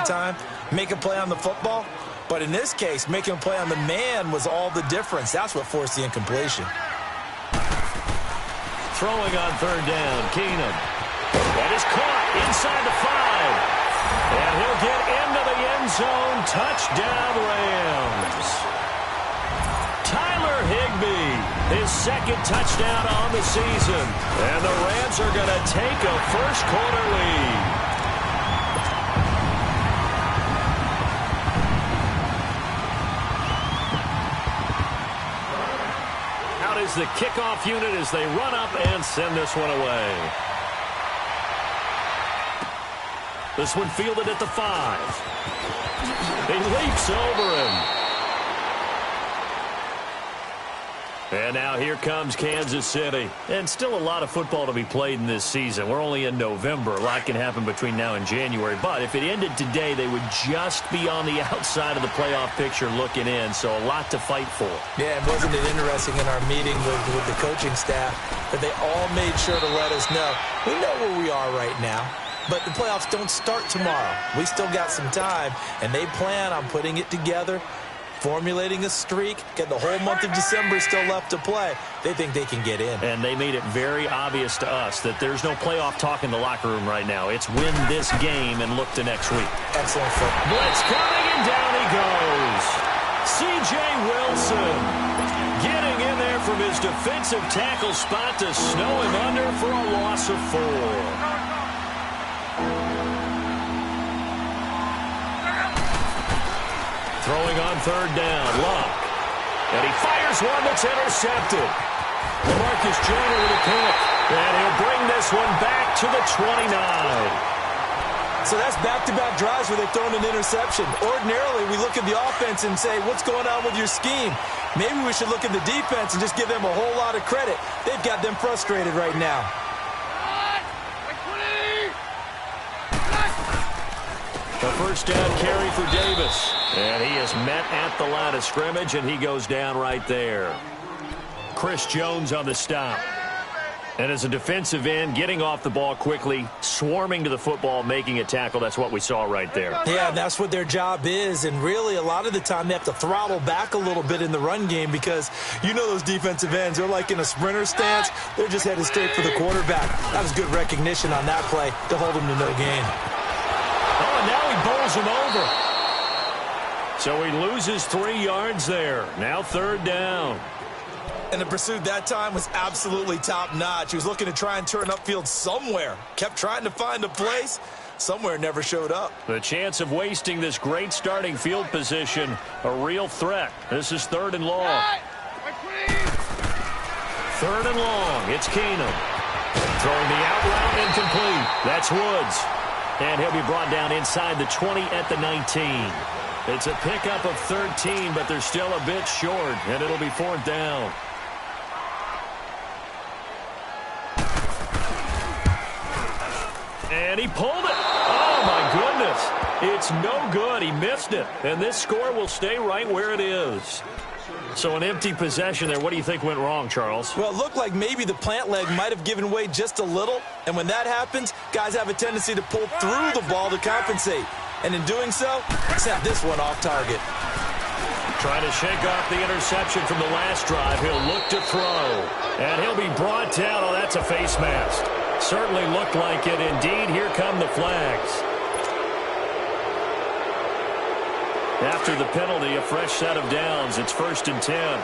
time, make a play on the football. But in this case, making a play on the man was all the difference. That's what forced the incompletion. Throwing on third down, Keenum. That is caught inside the 5. And he'll get into the end zone. Touchdown, Rams. Tyler Higbee, his second touchdown on the season. And the Rams are going to take a first-quarter lead. Out is the kickoff unit as they run up and send this one away. This one fielded at the 5. He leaps over him. And now here comes Kansas City. And still a lot of football to be played in this season. We're only in November. A lot can happen between now and January. But if it ended today, they would just be on the outside of the playoff picture looking in. So a lot to fight for. Yeah, and wasn't it interesting in our meeting with the coaching staff that they all made sure to let us know, we know where we are right now. But the playoffs don't start tomorrow. We still got some time, and they plan on putting it together, formulating a streak, get the whole month of December still left to play. They think they can get in. And they made it very obvious to us that there's no playoff talk in the locker room right now. It's win this game and look to next week. Excellent football. Blitz coming, and down he goes. C.J. Wilson getting in there from his defensive tackle spot to snow him under for a loss of 4. Throwing on third down, Luck. And he fires one that's intercepted. Marcus Joyner with a pick. And he'll bring this one back to the 29. So that's back-to-back drives where they've thrown an interception. Ordinarily, we look at the offense and say, what's going on with your scheme? Maybe we should look at the defense and just give them a whole lot of credit. They've got them frustrated right now. A first down carry for Davis. And he is met at the line of scrimmage, and he goes down right there. Chris Jones on the stop. And as a defensive end, getting off the ball quickly, swarming to the football, making a tackle, that's what we saw right there. Yeah, that's what their job is. And really, a lot of the time, they have to throttle back a little bit in the run game because you know those defensive ends, they're like in a sprinter stance. They're just headed straight for the quarterback. That was good recognition on that play to hold him to no gain. Oh, and now he bowls him over. So he loses 3 yards there. Now third down. And the pursuit that time was absolutely top-notch. He was looking to try and turn upfield somewhere. Kept trying to find a place. Somewhere never showed up. The chance of wasting this great starting field position, a real threat. This is third and long. Third and long. It's Keenum. Throwing the out route incomplete. That's Woods. And he'll be brought down inside the 20 at the 19. It's a pickup of 13, but they're still a bit short, and it'll be fourth down. And he pulled it. Oh, my goodness. It's no good. He missed it. And this score will stay right where it is. So an empty possession there. What do you think went wrong, Charles? Well, it looked like maybe the plant leg might have given way just a little. And when that happens, guys have a tendency to pull through the ball to compensate. And in doing so, snap this one off target. Trying to shake off the interception from the last drive. He'll look to throw. And he'll be brought down. Oh, that's a face mask. Certainly looked like it. Indeed, here come the flags. After the penalty, a fresh set of downs. It's 1st and 10.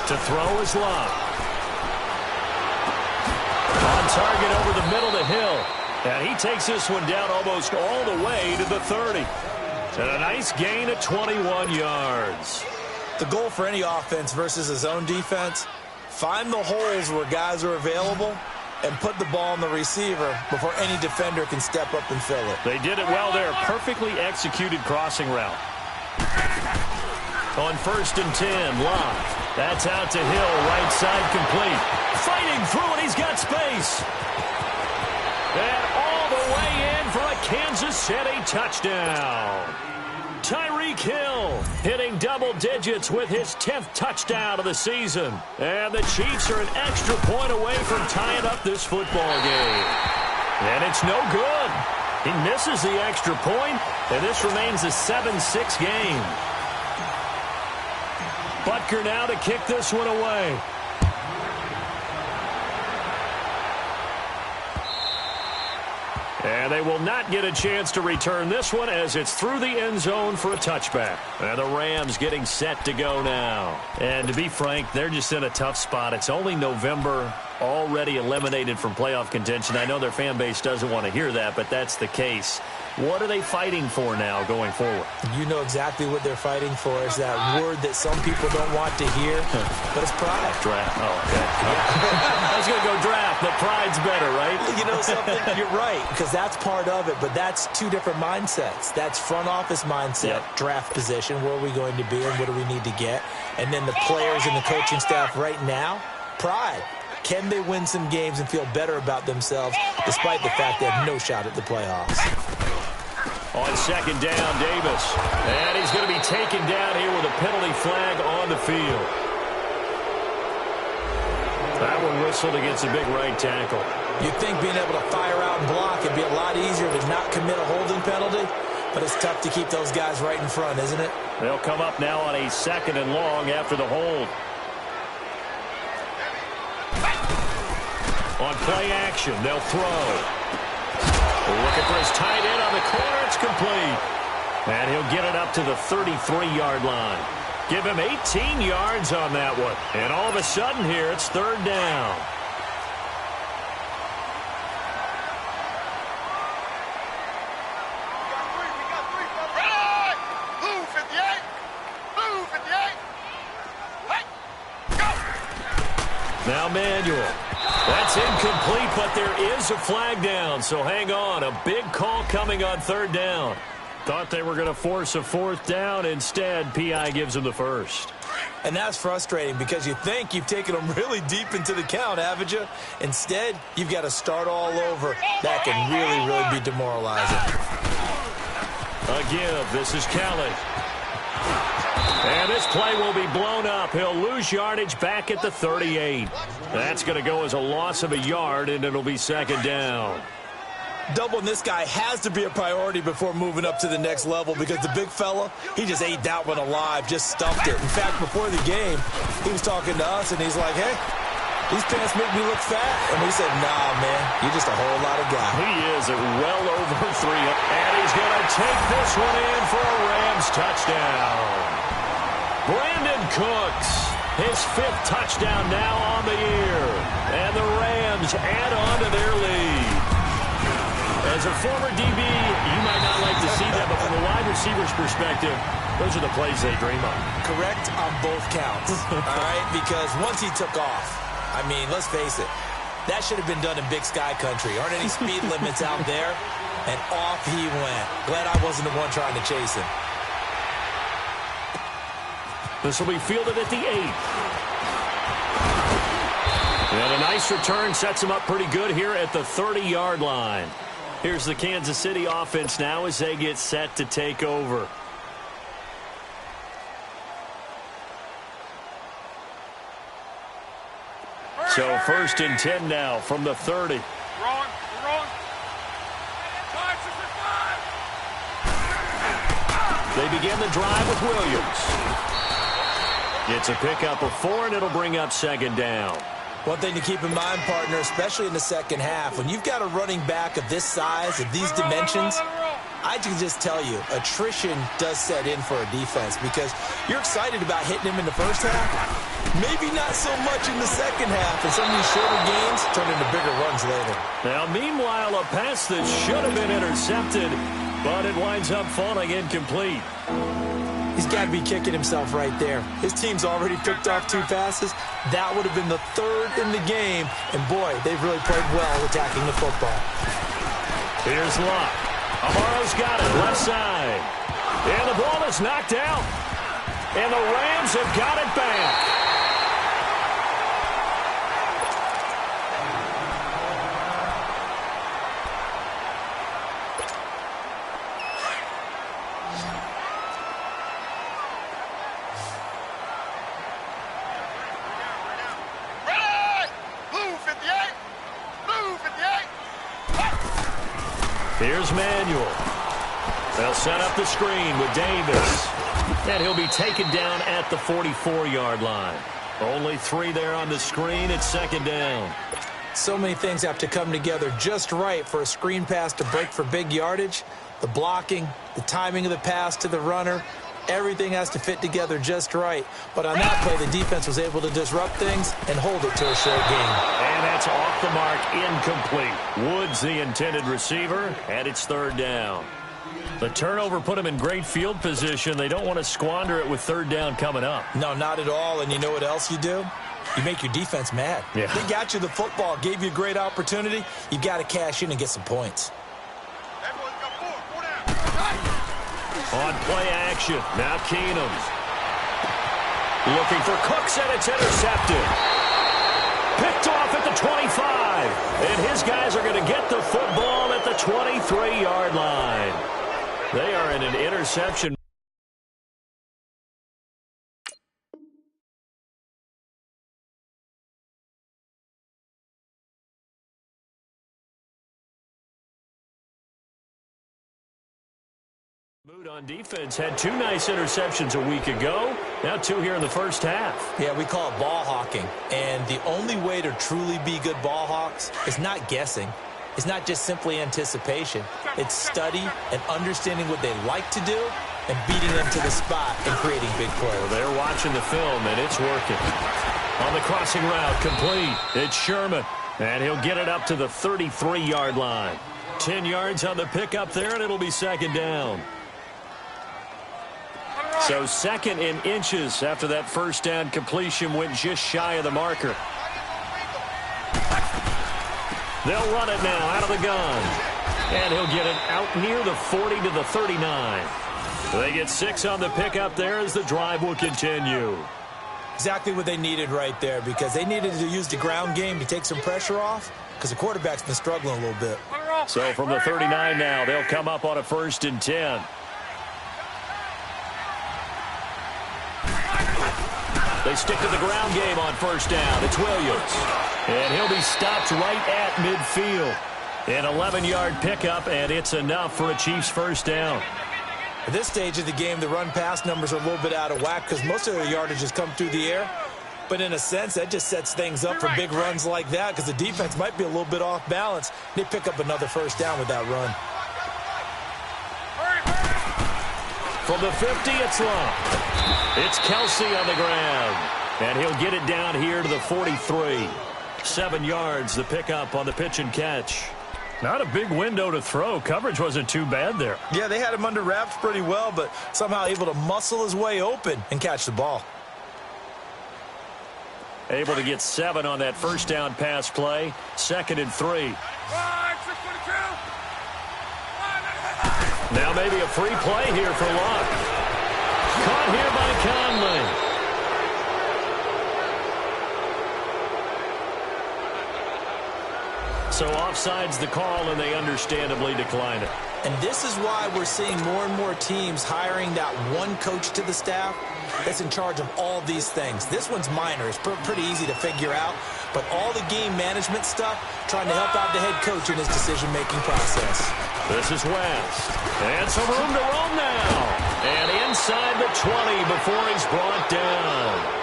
To throw is Luck. On target over the middle to Hill. And he takes this one down almost all the way to the 30. And a nice gain of 21 yards. The goal for any offense versus his own defense, find the holes where guys are available and put the ball on the receiver before any defender can step up and fill it. They did it well there. Perfectly executed crossing route. On 1st and 10, Locke. That's out to Hill, right side complete. Fighting through it, he's got space. And all the way in for a Kansas City touchdown. Tyreek Hill hitting double digits with his 10th touchdown of the season. And the Chiefs are an extra point away from tying up this football game. And it's no good. He misses the extra point, and this remains a 7-6 game. Butker now to kick this one away. And they will not get a chance to return this one as it's through the end zone for a touchback. And the Rams getting set to go now. And to be frank, they're just in a tough spot. It's only November, already eliminated from playoff contention. I know their fan base doesn't want to hear that, but that's the case. What are they fighting for now going forward? You know exactly what they're fighting for. Is that word that some people don't want to hear, but it's pride. Draft. Oh, okay. I was going to go draft, but pride's better, right? You know something? You're right, because that's part of it, but that's two different mindsets. That's front office mindset, draft position, where are we going to be and what do we need to get? And then the players and the coaching staff right now, pride. Can they win some games and feel better about themselves despite the fact they have no shot at the playoffs? On second down, Davis. And he's going to be taken down here with a penalty flag on the field. That one whistled against a big right tackle. You'd think being able to fire out and block would be a lot easier to not commit a holding penalty, but it's tough to keep those guys right in front, isn't it? They'll come up now on a 2nd and long after the hold. On play action, they'll throw. Looking for his tight end on the corner. It's complete. And he'll get it up to the 33-yard line. Give him 18 yards on that one. And all of a sudden here, it's 3rd down. Now Manuel. That's incomplete, but there is a flag down, so hang on. A big call coming on 3rd down. Thought they were going to force a 4th down. Instead, P.I. gives them the 1st. And that's frustrating because you think you've taken them really deep into the count, haven't you? Instead, you've got to start all over. That can really, really be demoralizing. A give. This is Kelly. And this play will be blown up. He'll lose yardage back at the 38. That's going to go as a loss of a yard, and it'll be 2nd down. Doubling this guy has to be a priority before moving up to the next level because the big fella, he just ate that one alive, just stuffed it. In fact, before the game, he was talking to us, and he's like, hey, these pants make me look fat. And we said, nah, man, you're just a whole lot of guy. He is at well over 3. And he's going to take this one in for a Rams touchdown. Brandon Cooks, his 5th touchdown now on the year. And the Rams add on to their lead. As a former DB, you might not like to see that, but from a wide receiver's perspective, those are the plays they dream of. Correct on both counts, all right? Because once he took off, I mean, let's face it, that should have been done in Big Sky Country. Aren't any speed limits out there? And off he went. Glad I wasn't the one trying to chase him. This will be fielded at the 8. And a nice return sets him up pretty good here at the 30-yard line. Here's the Kansas City offense now as they get set to take over. So 1st and 10 now from the 30. They begin the drive with Williams. It's a pickup of 4, and it'll bring up 2nd down. One thing to keep in mind, partner, especially in the second half, when you've got a running back of this size, of these dimensions, I can just tell you, attrition does set in for a defense because you're excited about hitting him in the first half. Maybe not so much in the second half, and some of these shorter games turn into bigger runs later. Now, meanwhile, a pass that should have been intercepted, but it winds up falling incomplete. He's got to be kicking himself right there. His team's already picked off 2 passes. That would have been the 3rd in the game. And, boy, they've really played well attacking the football. Here's Luck. Amaro's got it left side. And the ball is knocked out. And the Rams have got it back. Here's Manuel. They'll set up the screen with Davis. And he'll be taken down at the 44-yard line. Only 3 there on the screen. It's second down. So many things have to come together just right for a screen pass to break for big yardage. The blocking, the timing of the pass to the runner, everything has to fit together just right. But on that play, the defense was able to disrupt things and hold it to a short gain. And that's off the mark, incomplete. Woods the intended receiver, and it's third down. The turnover put them in great field position. They don't want to squander it with third down coming up. No, not at all. And you know what else you do? You make your defense mad. Yeah. They got you the football, gave you a great opportunity. You got to cash in and get some points. On play action, now Keenum. Looking for Cooks, and it's intercepted. Picked off at the 25. And his guys are going to get the football at the 23-yard line. They are in an interception. Mood on defense had 2 nice interceptions a week ago. Now 2 here in the first half. Yeah, we call it ball hawking. And the only way to truly be good ball hawks is not guessing. It's not just simply anticipation. It's study and understanding what they like to do and beating them to the spot and creating big plays. Well, they're watching the film, and it's working. On the crossing route, complete. It's Sherman, and he'll get it up to the 33-yard line. 10 yards on the pickup there, and it'll be second down. So second in inches after that first down completion went just shy of the marker. They'll run it now out of the gun. And he'll get it out near the 40 to the 39. They get 6 on the pickup there as the drive will continue. Exactly what they needed right there, because they needed to use the ground game to take some pressure off because the quarterback's been struggling a little bit. So from the 39 now, they'll come up on a 1st and 10. They stick to the ground game on first down. It's Williams. And he'll be stopped right at midfield. An 11-yard pickup, and it's enough for a Chiefs first down. At this stage of the game, the run-pass numbers are a little bit out of whack because most of their yardage has come through the air. But in a sense, that just sets things up for big runs like that because the defense might be a little bit off balance. They pick up another first down with that run. From the 50, it's long. It's Kelsey on the ground. And he'll get it down here to the 43. 7 yards, the pickup on the pitch and catch. Not a big window to throw. Coverage wasn't too bad there. Yeah, they had him under wraps pretty well, but somehow able to muscle his way open and catch the ball. Able to get 7 on that first down pass play. 2nd and 3. Now maybe a free play here for Luck. Caught here by Conley. So offside's the call, and they understandably decline it. And this is why we're seeing more and more teams hiring that one coach to the staff that's in charge of all these things. This one's minor. It's pretty easy to figure out. But all the game management stuff, trying to help out the head coach in his decision-making process. This is West. And some room to roam now. And inside the 20 before he's brought down.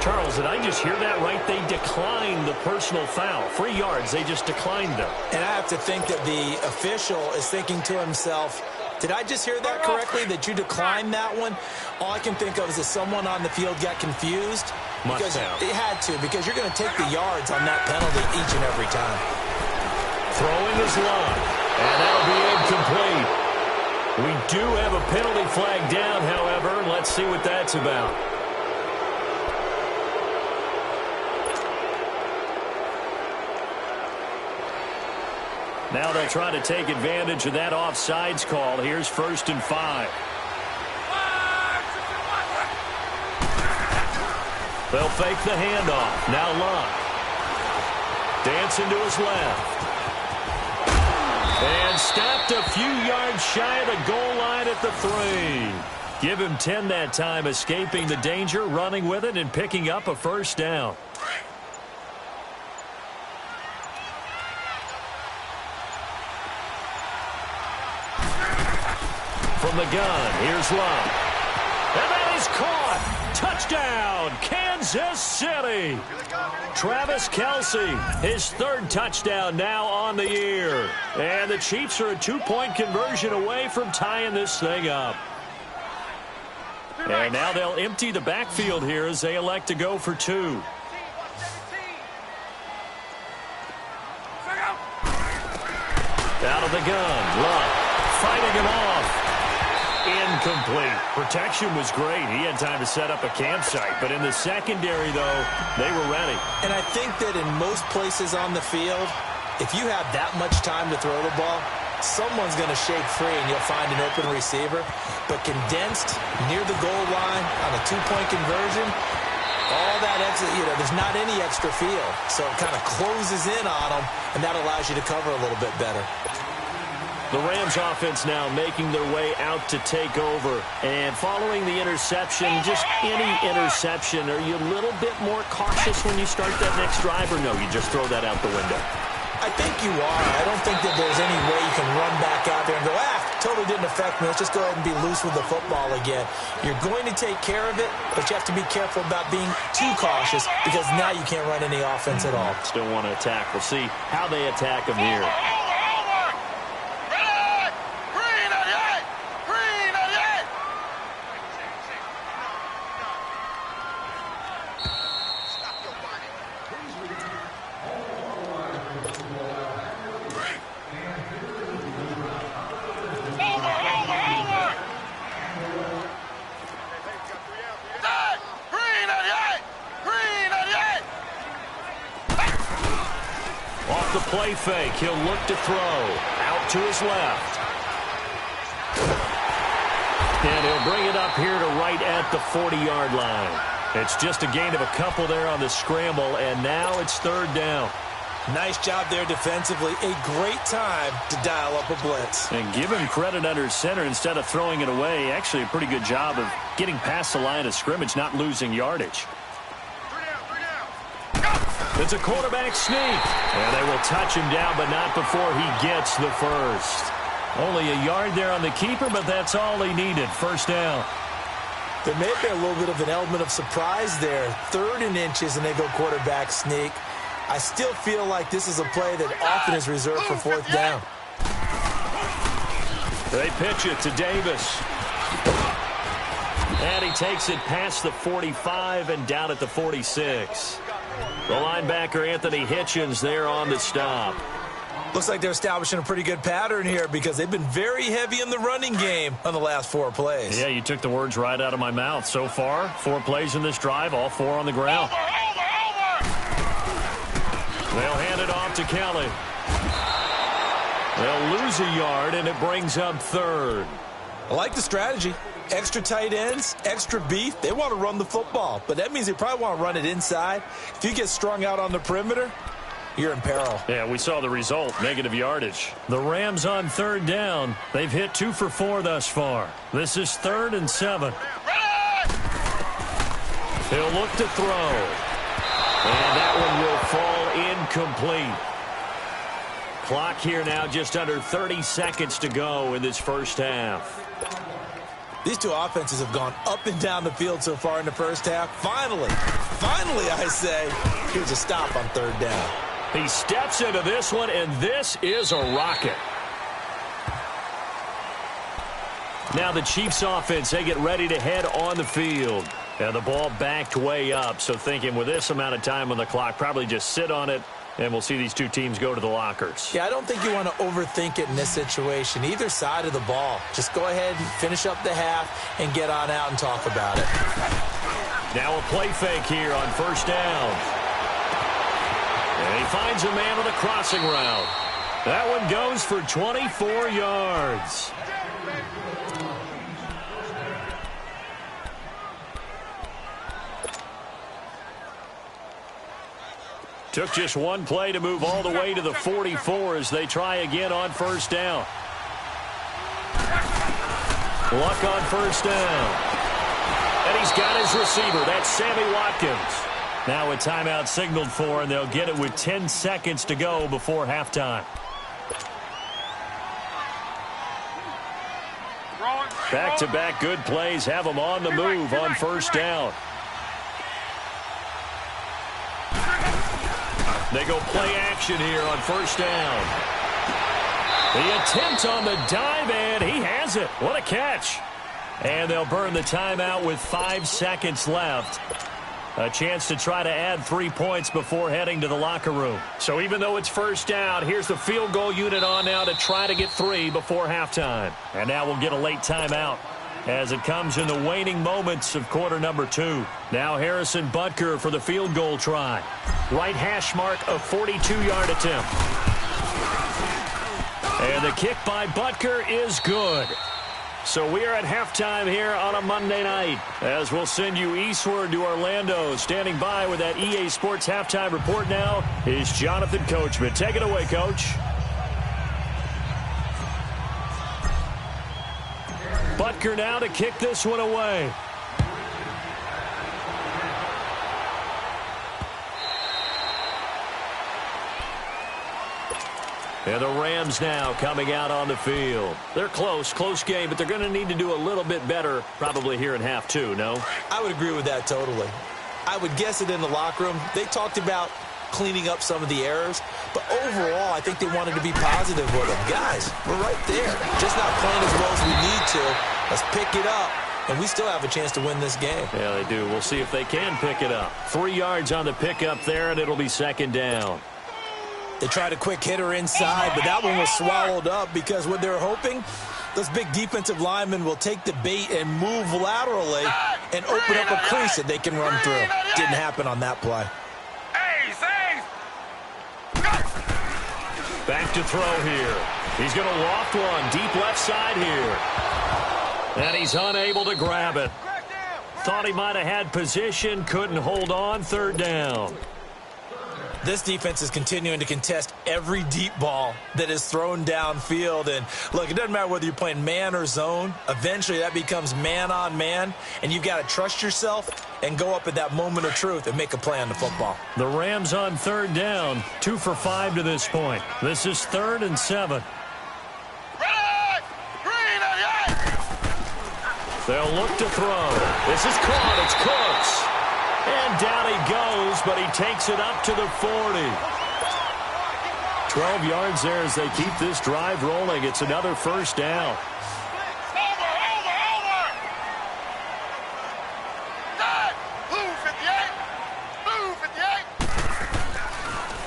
Charles, did I just hear that right? They declined the personal foul. 3 yards, they just declined them. And I have to think that the official is thinking to himself, did I just hear that correctly, that you declined that one? All I can think of is that someone on the field got confused. Must have. It had to, because you're going to take the yards on that penalty each and every time. Throwing is long, and that'll be incomplete. We do have a penalty flag down, however. Let's see what that's about. Now they'll try to take advantage of that offsides call. Here's 1st and 5. They'll fake the handoff. Now Luck. Dancing to his left. And stopped a few yards shy of the goal line at the 3. Give him 10 that time, escaping the danger, running with it, and picking up a first down. From the gun, here's Love. And that is caught. Touchdown, Kansas City. Travis Kelce, his third touchdown now on the year. And the Chiefs are a 2-point conversion away from tying this thing up. And now they'll empty the backfield here as they elect to go for 2. Out of the gun, Love fighting him off. Incomplete. Protection was great. He had time to set up a campsite. But in the secondary, though, they were ready. And I think that in most places on the field, if you have that much time to throw the ball, someone's going to shake free and you'll find an open receiver. But condensed near the goal line on a 2-point conversion, all that extra, there's not any extra field. So it kind of closes in on them, and that allows you to cover a little bit better. The Rams offense now making their way out to take over. And following the interception, just any interception, are you a little bit more cautious when you start that next drive, or no, you just throw that out the window? I think you are. I don't think that there's any way you can run back out there and go, totally didn't affect me. Let's just go ahead and be loose with the football again. You're going to take care of it, but you have to be careful about being too cautious because now you can't run any offense at all. Still want to attack. We'll see how they attack them here. The play fake. He'll look to throw. Out to his left. And he'll bring it up here to right at the 40-yard line. It's just a gain of a couple there on the scramble, and now it's third down. Nice job there defensively. A great time to dial up a blitz. And give him credit under center instead of throwing it away. Actually a pretty good job of getting past the line of scrimmage, not losing yardage. It's a quarterback sneak. And they will touch him down, but not before he gets the first. Only a yard there on the keeper, but that's all he needed. First down. There may have been a little bit of an element of surprise there. 3rd and inches, and they go quarterback sneak. I still feel like this is a play that often is reserved for 4th down. They pitch it to Davis. And he takes it past the 45 and down at the 46. The linebacker, Anthony Hitchens, there on the stop. Looks like they're establishing a pretty good pattern here because they've been very heavy in the running game on the last 4 plays. Yeah, you took the words right out of my mouth. So far, 4 plays in this drive, all 4 on the ground. They'll hand it off to Kelly. They'll lose a yard, and it brings up 3rd. I like the strategy. Extra tight ends, extra beef. They want to run the football, but that means they probably want to run it inside. If you get strung out on the perimeter, you're in peril. Yeah, we saw the result, negative yardage. The Rams on 3rd down. They've hit 2 for 4 thus far. This is 3rd and 7. He'll look to throw. And that one will fall incomplete. Clock here now just under 30 seconds to go in this first half. These two offenses have gone up and down the field so far in the first half. Finally, I say, here's a stop on 3rd down. He steps into this one, and this is a rocket. Now the Chiefs offense, they get ready to head on the field. And the ball backed way up, so thinking with this amount of time on the clock, probably just sit on it, and we'll see these two teams go to the lockers. Yeah, I don't think you want to overthink it in this situation. Either side of the ball. Just go ahead and finish up the half and get on out and talk about it. Now a play fake here on 1st down. And he finds a man on the crossing route. That one goes for 24 yards. Took just one play to move all the way to the 44 as they try again on 1st down. Luck on 1st down. And he's got his receiver. That's Sammy Watkins. Now a timeout signaled for, and they'll get it with 10 seconds to go before halftime. Back-to-back good plays have them on the move on first down. They go play action here on first down. The attempt on the dive, and he has it. What a catch. And they'll burn the timeout with 5 seconds left. A chance to try to add 3 points before heading to the locker room. So even though it's first down, here's the field goal unit on now to try to get 3 before halftime. And now we'll get a late timeout as it comes in the waning moments of quarter number 2. Now Harrison Butker for the field goal try. Right hash mark, a 42-yard attempt. And the kick by Butker is good. So we are at halftime here on a Monday night as we'll send you eastward to Orlando. Standing by with that EA Sports halftime report now is Jonathan Coachman. Take it away, Coach. Butker now to kick this one away. And the Rams now coming out on the field. They're close game, but they're going to need to do a little bit better probably here in half 2, no? I would agree with that totally. I would guess it in the locker room. They talked about cleaning up some of the errors, but overall I think they wanted to be positive with them. Guys, we're right there. Just not playing as well as we need to. Let's pick it up, and we still have a chance to win this game. Yeah, they do. We'll see if they can pick it up. 3 yards on the pickup there, and it'll be second down. They tried a quick hitter inside, but that one was swallowed up because what they're hoping, those big defensive linemen will take the bait and move laterally and open up a crease that they can run through. Didn't happen on that play. Back to throw here. He's going to loft one deep left side here. And he's unable to grab it. Thought he might have had position, couldn't hold on, third down. This defense is continuing to contest every deep ball that is thrown downfield. And, look, it doesn't matter whether you're playing man or zone. Eventually, that becomes man-on-man, and you've got to trust yourself and go up at that moment of truth and make a play on the football. The Rams on third down, 2 for 5 to this point. This is 3rd and 7. They'll look to throw. This is caught. It's Cooks. And down he goes, but he takes it up to the 40. 12 yards there as they keep this drive rolling. It's another first down.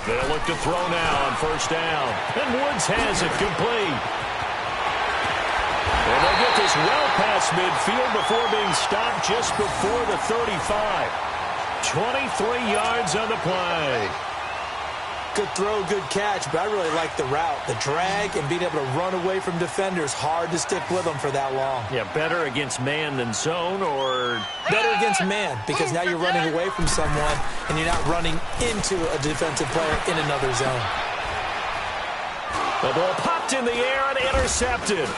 They'll look to throw now on first down. And Woods has it complete. And they'll get this well past midfield before being stopped just before the 35. 23 yards on the play. Good throw, good catch, but I really like the route. The drag and being able to run away from defenders, hard to stick with them for that long. Yeah, better against man than zone, or? Better against man, because now you're running away from someone and you're not running into a defensive player in another zone. The ball popped in the air and intercepted.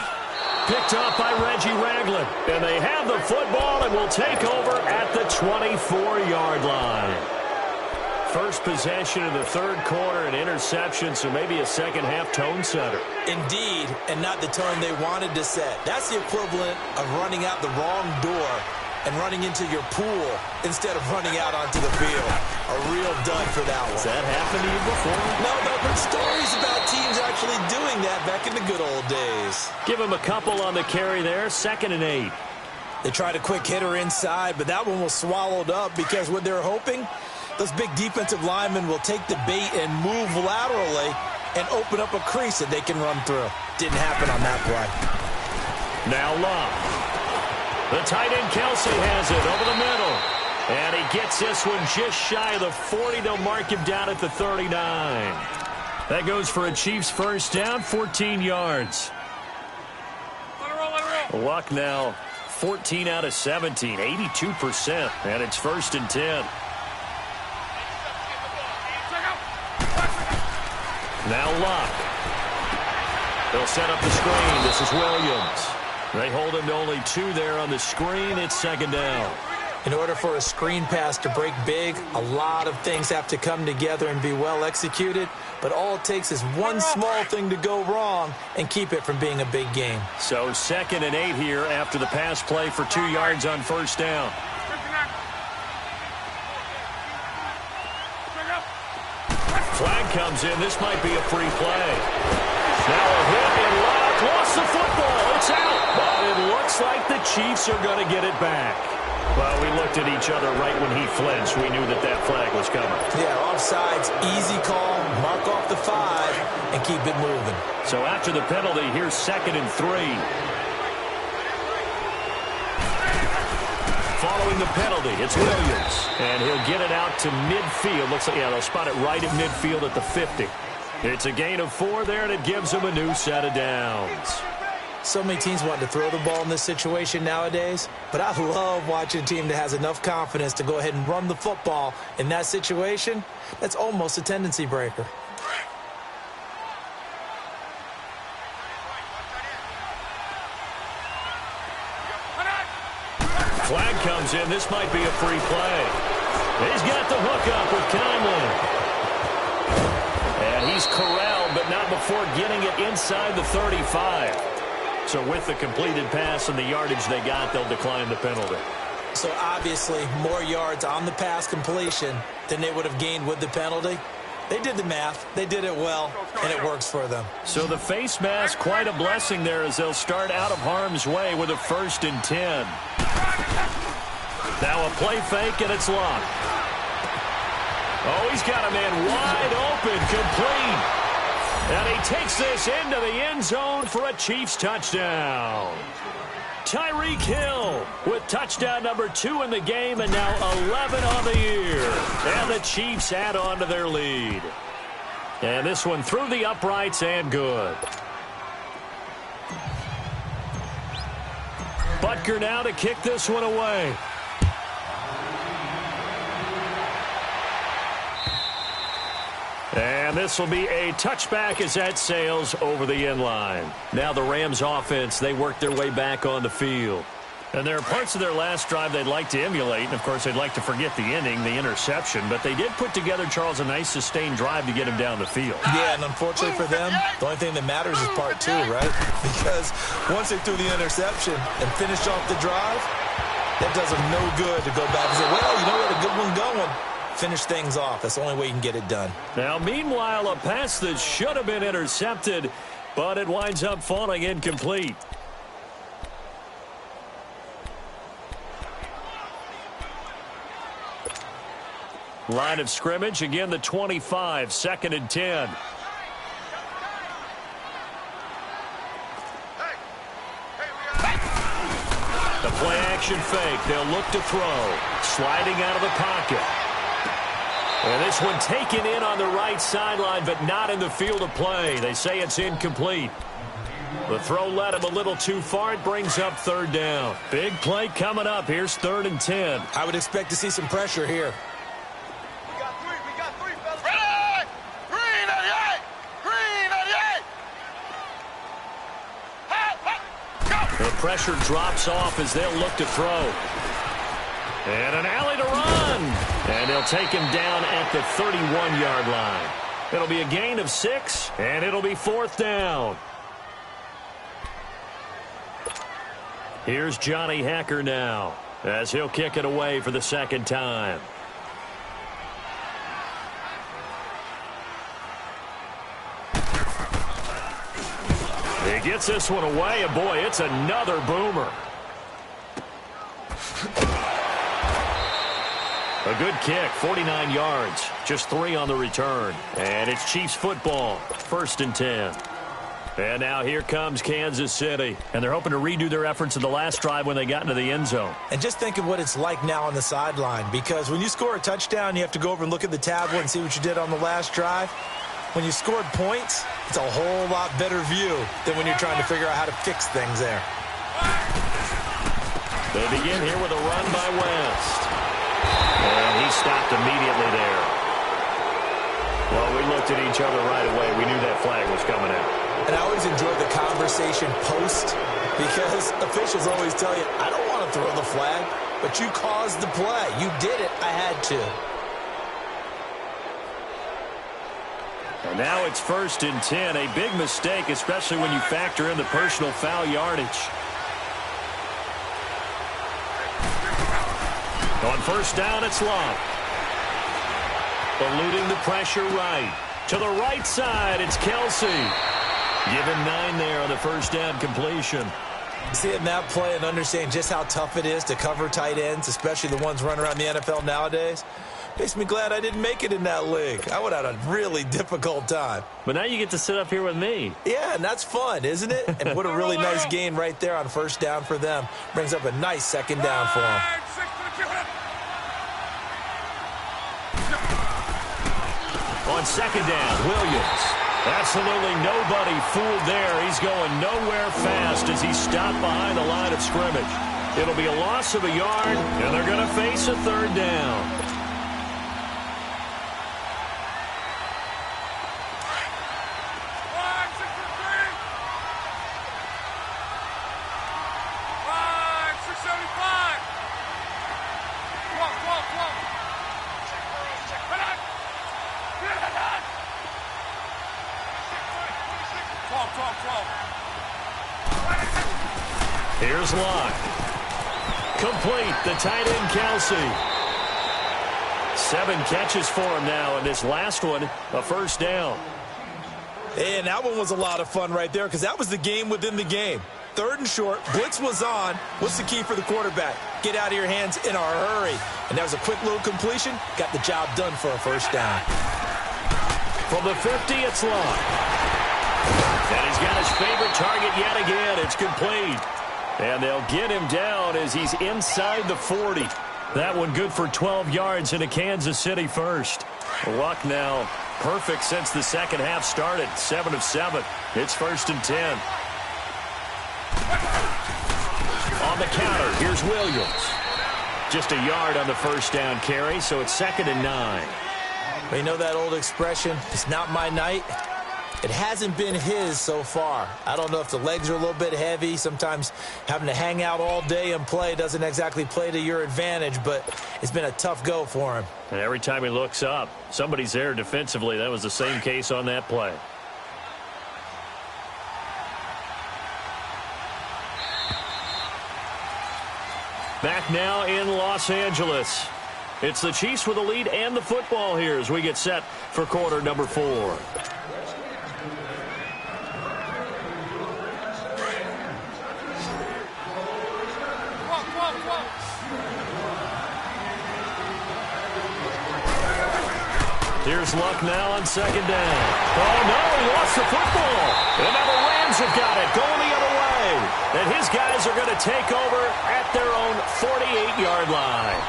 Picked off by Reggie Ragland. And they have the football and will take over at the 24-yard line. First possession of the third quarter, an interception, so maybe a second-half tone setter. Indeed, and not the tone they wanted to set. That's the equivalent of running out the wrong door and running into your pool instead of running out onto the field. A real dud for that one. Has that happened to you before? No, but I've heard stories about teams actually doing that back in the good old days. Give him a couple on the carry there, 2nd and 8. They tried a quick hitter inside, but that one was swallowed up because what they're hoping, those big defensive linemen will take the bait and move laterally and open up a crease that they can run through. Didn't happen on that play. Now Love. The tight end Kelsey has it over the middle. And he gets this one just shy of the 40. They'll mark him down at the 39. That goes for a Chiefs first down, 14 yards. Luck now, 14 out of 17, 82%. And it's 1st and 10. Now Luck. They'll set up the screen. This is Williams. They hold him to only 2 there on the screen. It's 2nd down. In order for a screen pass to break big, a lot of things have to come together and be well executed. but all it takes is one small thing to go wrong and keep it from being a big game. So 2nd and 8 here after the pass play for 2 yards on first down. Flag comes in. This might be a free play. Now a hit and Locke lost the football. It's out. But it looks like the Chiefs are going to get it back. Well, we looked at each other right when he flinched. We knew that that flag was coming. Yeah, offsides, easy call, mark off the 5, and keep it moving. So after the penalty, here's 2nd and 3. Following the penalty, it's Williams. And he'll get it out to midfield. Looks like, yeah, they'll spot it right at midfield at the 50. It's a gain of 4 there, and it gives them a new set of downs. So many teams want to throw the ball in this situation nowadays, but I love watching a team that has enough confidence to go ahead and run the football in that situation. That's almost a tendency breaker. Flag comes in. This might be a free play. He's got the hook up with Conley. And he's corralled, but not before getting it inside the 35. So with the completed pass and the yardage they got, they'll decline the penalty. So obviously more yards on the pass completion than they would have gained with the penalty. They did the math. They did it well, and it works for them. So the face mask, quite a blessing there as they'll start out of harm's way with a 1st and 10. Now a play fake, and it's Locke. Oh, he's got a man wide open, complete. And he takes this into the end zone for a Chiefs touchdown. Tyreek Hill with touchdown number 2 in the game, and now 11 on the year. And the Chiefs add on to their lead. And this one through the uprights and good. Butker now to kick this one away. And this will be a touchback as that sails over the end line. Now the Rams offense, they work their way back on the field. And there are parts of their last drive they'd like to emulate. And, of course, they'd like to forget the ending, the interception. But they did put together, Charles, a nice sustained drive to get him down the field. Yeah, and unfortunately for them, the only thing that matters is part 2, right? Because once they threw the interception and finished off the drive, that does them no good to go back and say, well, you know, we had a good one going. Finish things off. That's the only way you can get it done. Now, meanwhile, a pass that should have been intercepted, but it winds up falling incomplete. Line of scrimmage, again the 25, 2nd and 10. The play action fake. They'll look to throw. Sliding out of the pocket. And this one taken in on the right sideline, but not in the field of play. They say it's incomplete. The throw led him a little too far. It brings up 3rd down. Big play coming up. Here's 3rd and 10. I would expect to see some pressure here. We got three, fellas. Ready! Green 88! Green 88! Go! The pressure drops off as they'll look to throw. And an alley to run. And they'll take him down at the 31-yard line. It'll be a gain of 6, and it'll be 4th down. Here's Johnny Hekker now as he'll kick it away for the 2nd time. He gets this one away, and boy, it's another boomer. A good kick, 49 yards, just 3 on the return. And it's Chiefs football, 1st and 10. And now here comes Kansas City. And they're hoping to redo their efforts in the last drive when they got into the end zone. And just think of what it's like now on the sideline, because when you score a touchdown, you have to go over and look at the tablet and see what you did on the last drive. When you scored points, it's a whole lot better view than when you're trying to figure out how to fix things there. They begin here with a run by West. And he stopped immediately there. Well, we looked at each other right away. We knew that flag was coming out. And I always enjoy the conversation post, because officials always tell you, I don't want to throw the flag, but you caused the play. You did it. I had to. And now it's 1st and 10. A big mistake, especially when you factor in the personal foul yardage. On 1st down, it's Love. Eluding the pressure right. To the right side, it's Kelsey. Give him 9 there on the 1st down completion. Seeing that play and understanding just how tough it is to cover tight ends, especially the ones running around the NFL nowadays, makes me glad I didn't make it in that league. I would have had a really difficult time. But now you get to sit up here with me. Yeah, and that's fun, isn't it? And what a really nice gain right there on 1st down for them. Brings up a nice 2nd down for them. On 2nd down, Williams. Absolutely nobody fooled there. He's going nowhere fast as he's stopped behind the line of scrimmage. It'll be a loss of a yard, and they're going to face a 3rd down. Here's Locke. Complete, the tight end Kelsey. 7 catches for him now, and this last one, a 1st down. And that one was a lot of fun right there because that was the game within the game. 3rd and short, blitz was on. What's the key for the quarterback? Get out of your hands in a hurry. And that was a quick little completion. Got the job done for a 1st down. From the 50, it's Locke. And he's got his favorite target yet again. It's complete. And they'll get him down as he's inside the 40. That one good for 12 yards in a Kansas City 1st. Luck now perfect since the 2nd half started. 7 of 7. It's 1st and 10. On the counter, here's Williams. Just a yard on the 1st down carry, so it's 2nd and 9. You know that old expression, it's not my night? It hasn't been his so far. I don't know if the legs are a little bit heavy. Sometimes having to hang out all day and play doesn't exactly play to your advantage, but it's been a tough go for him. And every time he looks up, somebody's there defensively. That was the same case on that play. Back now in Los Angeles. It's the Chiefs with the lead and the football here as we get set for quarter number 4. Here's Luck now on 2nd down. Oh, no, he lost the football. And now the Rams have got it, going the other way. And his guys are going to take over at their own 48-yard line.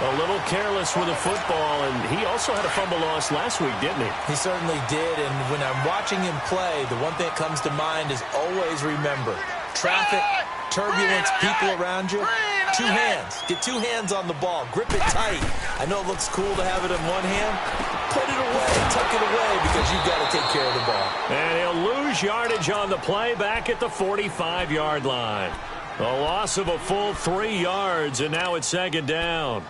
A little careless with the football, and he also had a fumble loss last week, didn't he? He certainly did, and when I'm watching him play, the one thing that comes to mind is always remember, traffic, turbulence, people around you, 2 hands. Get 2 hands on the ball. Grip it tight. I know it looks cool to have it in one hand. Put it away. Tuck it away because you've got to take care of the ball. And he'll lose yardage on the play back at the 45-yard line. A loss of a full 3 yards, and now it's 2nd down.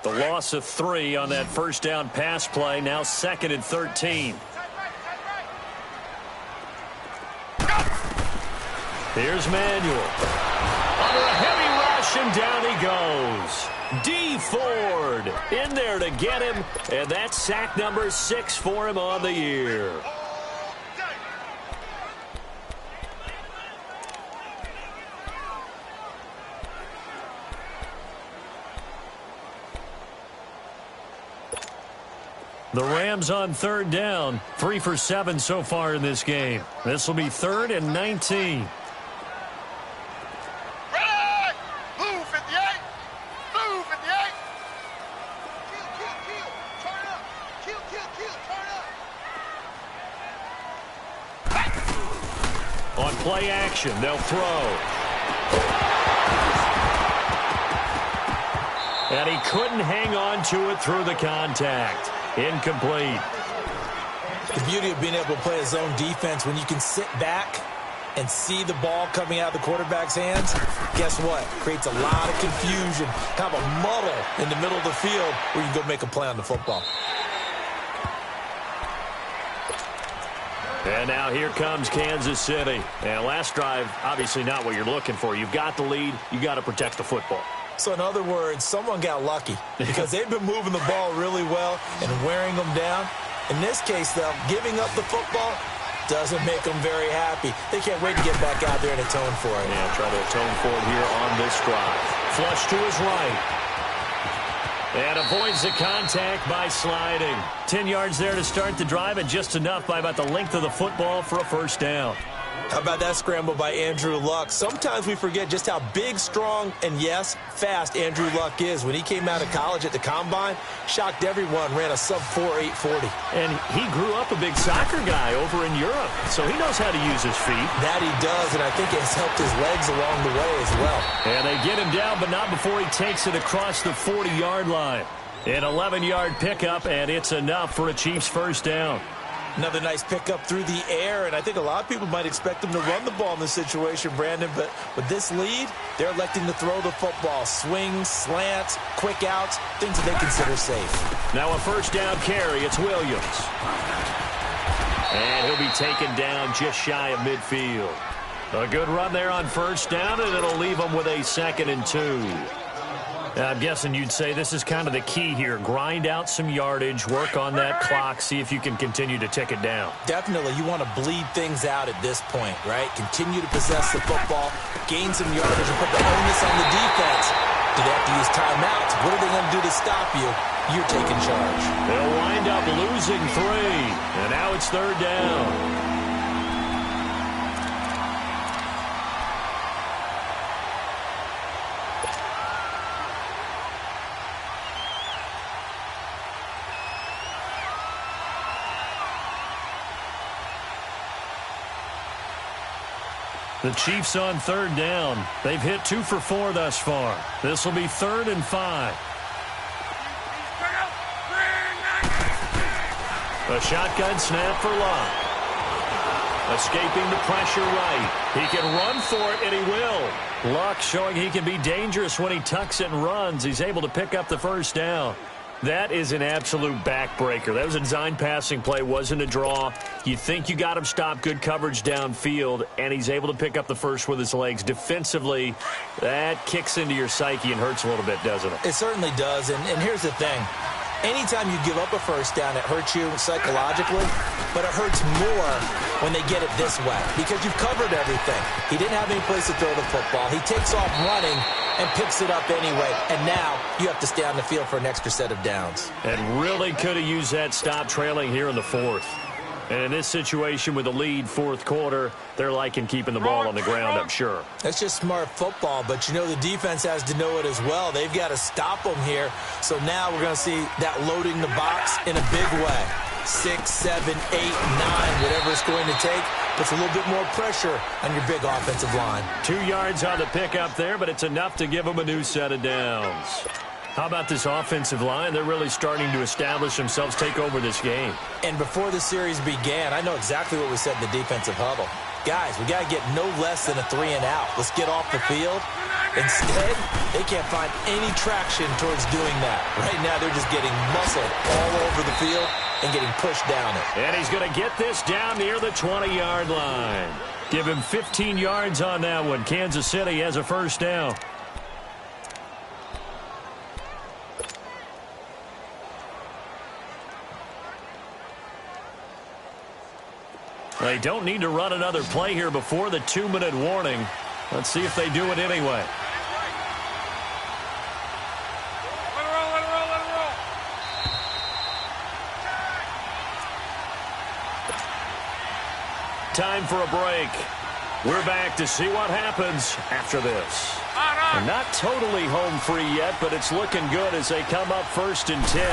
The loss of 3 on that 1st down pass play, now 2nd and 13. Here's Manuel. Under a heavy rush, and down he goes. D. Ford in there to get him, and that's sack number 6 for him on the year. The Rams on 3rd down, 3 for 7 so far in this game. This will be 3rd and 19. Blue 58. Blue 58. Kill. Turn up. Kill. Turn up. On play action, they'll throw. And he couldn't hang on to it through the contact. Incomplete. The beauty of being able to play a zone defense when you can sit back and see the ball coming out of the quarterback's hands, guess what? Creates a lot of confusion, kind of a muddle in the middle of the field where you can go make a play on the football. And now here comes Kansas City. And last drive, obviously not what you're looking for. You've got the lead. You've got to protect the football. So in other words, someone got lucky because they've been moving the ball really well and wearing them down. In this case, though, giving up the football doesn't make them very happy. They can't wait to get back out there and atone for it. Yeah, try to atone for it here on this drive. Flush to his right. And avoids the contact by sliding. 10 yards there to start the drive, and just enough by about the length of the football for a first down. How about that scramble by Andrew Luck? Sometimes we forget just how big, strong, and, yes, fast Andrew Luck is. When he came out of college at the Combine, shocked everyone, ran a sub-4 840. And he grew up a big soccer guy over in Europe, so he knows how to use his feet. That he does, and I think it has helped his legs along the way as well. And they get him down, but not before he takes it across the 40-yard line. An 11-yard pickup, and it's enough for a Chiefs first down. Another nice pickup through the air, and I think a lot of people might expect them to run the ball in this situation, Brandon, but with this lead, they're electing to throw the football. Swings, slants, quick outs, things that they consider safe. Now a first down carry, it's Williams. And he'll be taken down just shy of midfield. A good run there on first down, and it'll leave them with a 2nd and 2. I'm guessing you'd say this is kind of the key here. Grind out some yardage, work on that clock, see if you can continue to tick it down. Definitely. You want to bleed things out at this point, right? Continue to possess the football, gain some yardage, and put the onus on the defense. Do they have to use timeouts? What are they going to do to stop you? You're taking charge. They'll wind up losing 3, and now it's 3rd down. The Chiefs on 3rd down. They've hit 2 for 4 thus far. This will be 3rd and 5. A shotgun snap for Luck. Escaping the pressure right. He can run for it, and he will. Luck showing he can be dangerous when he tucks it and runs. He's able to pick up the first down. That is an absolute backbreaker. That was a design passing play, wasn't a draw. You think you got him stopped, good coverage downfield, and he's able to pick up the first with his legs. Defensively, that kicks into your psyche and hurts a little bit, doesn't it? It certainly does, and here's the thing. Anytime you give up a first down, it hurts you psychologically, but it hurts more when they get it this way because you've covered everything. He didn't have any place to throw the football. He takes off running and picks it up anyway, and now you have to stay on the field for an extra set of downs. And really could have used that stop trailing here in the 4th. And in this situation with the lead 4th quarter, they're liking keeping the ball on the ground, I'm sure. That's just smart football, but you know the defense has to know it as well. They've got to stop them here. So now we're going to see that loading the box in a big way. 6, 7, 8, 9, whatever it's going to take. Puts a little bit more pressure on your big offensive line. 2 yards on the pickup there, but it's enough to give them a new set of downs. How about this offensive line? They're really starting to establish themselves, take over this game. And before the series began, I know exactly what we said in the defensive huddle. Guys, we got to get no less than a 3 and out. Let's get off the field. Instead, they can't find any traction towards doing that. Right now, they're just getting muscled all over the field and getting pushed down it. And he's going to get this down near the 20-yard line. Give him 15 yards on that one. Kansas City has a first down. They don't need to run another play here before the 2-minute warning. Let's see if they do it anyway. Time for a break. We're back to see what happens after this. And not totally home free yet, but it's looking good as they come up 1st and 10.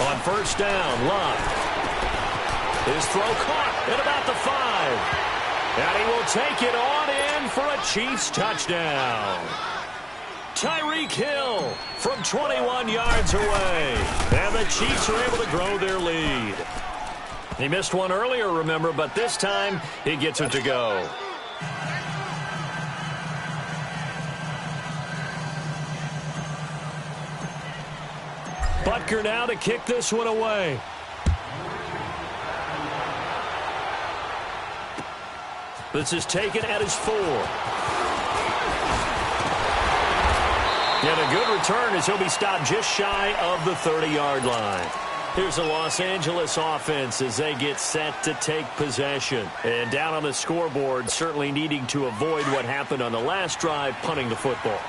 On first down, Luck. His throw caught at about the 5. And he will take it on in for a Chiefs touchdown. Tyreek Hill from 21 yards away. And the Chiefs are able to grow their lead. He missed one earlier, remember, but this time he gets it to go. Butker now to kick this one away. This is taken at his 4. And a good return as he'll be stopped just shy of the 30-yard line. Here's the Los Angeles offense as they get set to take possession. And down on the scoreboard, certainly needing to avoid what happened on the last drive, punting the football.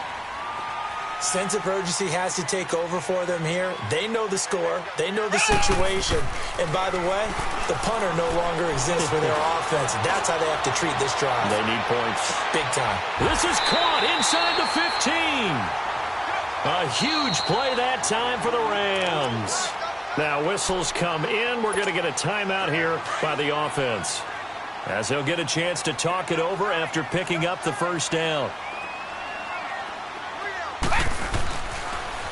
Sense of urgency has to take over for them here. They know the score. They know the situation. And by the way, the punter no longer exists for their offense. That's how they have to treat this drive. They need points. Big time. This is caught inside the 15. A huge play that time for the Rams. Now whistles come in. We're going to get a timeout here by the offense, as they'll get a chance to talk it over after picking up the first down.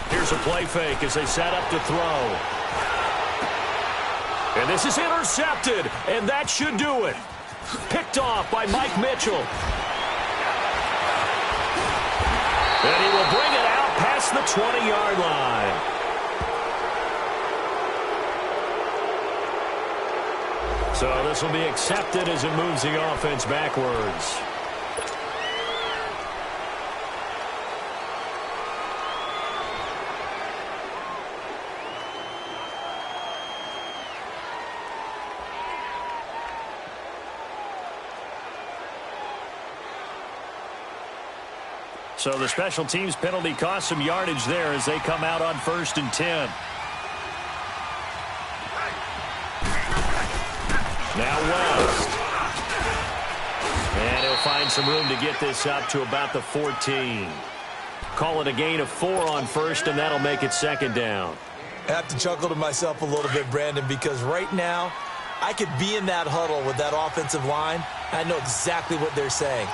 Here's a play fake as they set up to throw. And this is intercepted, and that should do it. Picked off by Mike Mitchell. And he will bring it out past the 20-yard line. So this will be accepted as it moves the offense backwards. So the special teams penalty cost some yardage there as they come out on 1st and 10. Now West. And he'll find some room to get this up to about the 14. Call it a gain of 4 on 1st, and that'll make it 2nd down. I have to chuckle to myself a little bit, Brandon, because right now I could be in that huddle with that offensive line. I know exactly what they're saying.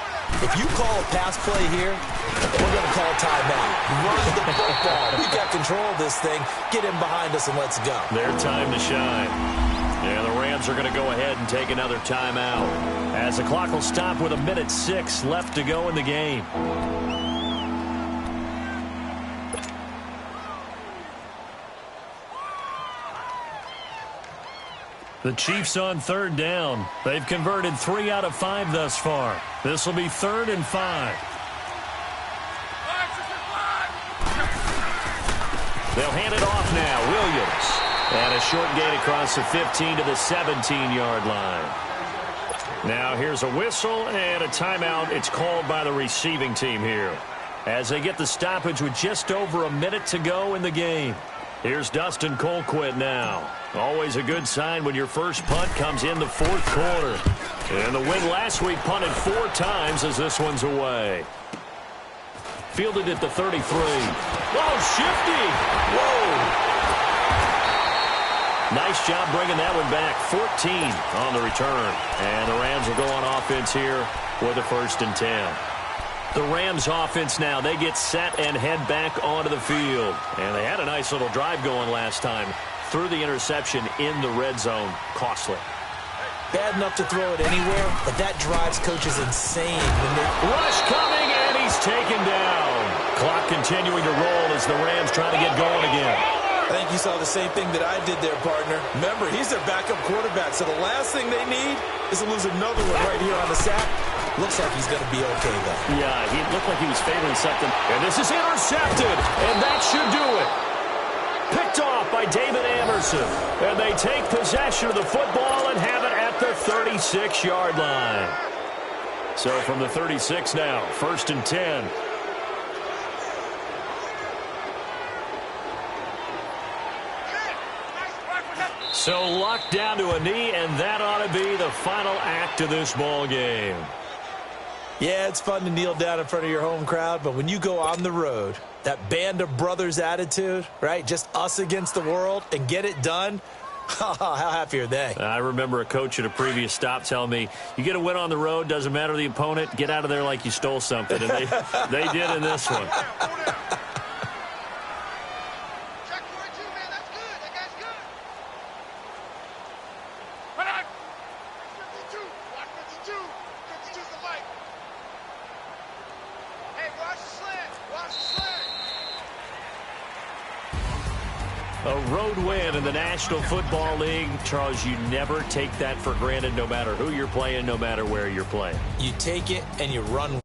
If you call a pass play here, we're going to call a timeout. Run the football. We got control of this thing. Get in behind us and let's go. Their time to shine. Yeah, the Rams are going to go ahead and take another timeout, as the clock will stop with 1:06 left to go in the game. The Chiefs on 3rd down. They've converted 3 out of 5 thus far. This will be 3rd and 5. They'll hand it off now. Williams. And a short gain across the 15 to the 17-yard line. Now here's a whistle and a timeout. It's called by the receiving team here, as they get the stoppage with just over a minute to go in the game. Here's Dustin Colquitt now. Always a good sign when your first punt comes in the 4th quarter. And the win last week punted 4 times as this one's away. Fielded at the 33. Oh, shifty. Whoa. Nice job bringing that one back. 14 on the return. And the Rams will go on offense here with a 1st and 10. The Rams offense now, they get set and head back onto the field. And they had a nice little drive going last time. Threw the interception in the red zone. Costly. Bad enough to throw it anywhere, but that drives coaches insane. Rush coming, and he's taken down. Clock continuing to roll as the Rams try to get going again. I think you saw the same thing that I did there, partner. Remember, he's their backup quarterback, so the last thing they need is to lose another one right here on the sack. Looks like he's going to be okay, though. Yeah, he looked like he was favoring something. And this is intercepted, and that should do it. Picked off by David Amerson. And they take possession of the football and have it at the 36-yard line. So from the 36 now, 1st and 10. So locked down to a knee, and that ought to be the final act of this ball game. Yeah, it's fun to kneel down in front of your home crowd, but when you go on the road, that band of brothers attitude, right? Just us against the world and get it done. How happy are they? I remember a coach at a previous stop telling me, you get a win on the road, doesn't matter the opponent, get out of there like you stole something. And they did in this one. A road win in the National Football League. Charles, you never take that for granted, no matter who you're playing, no matter where you're playing. You take it and you run.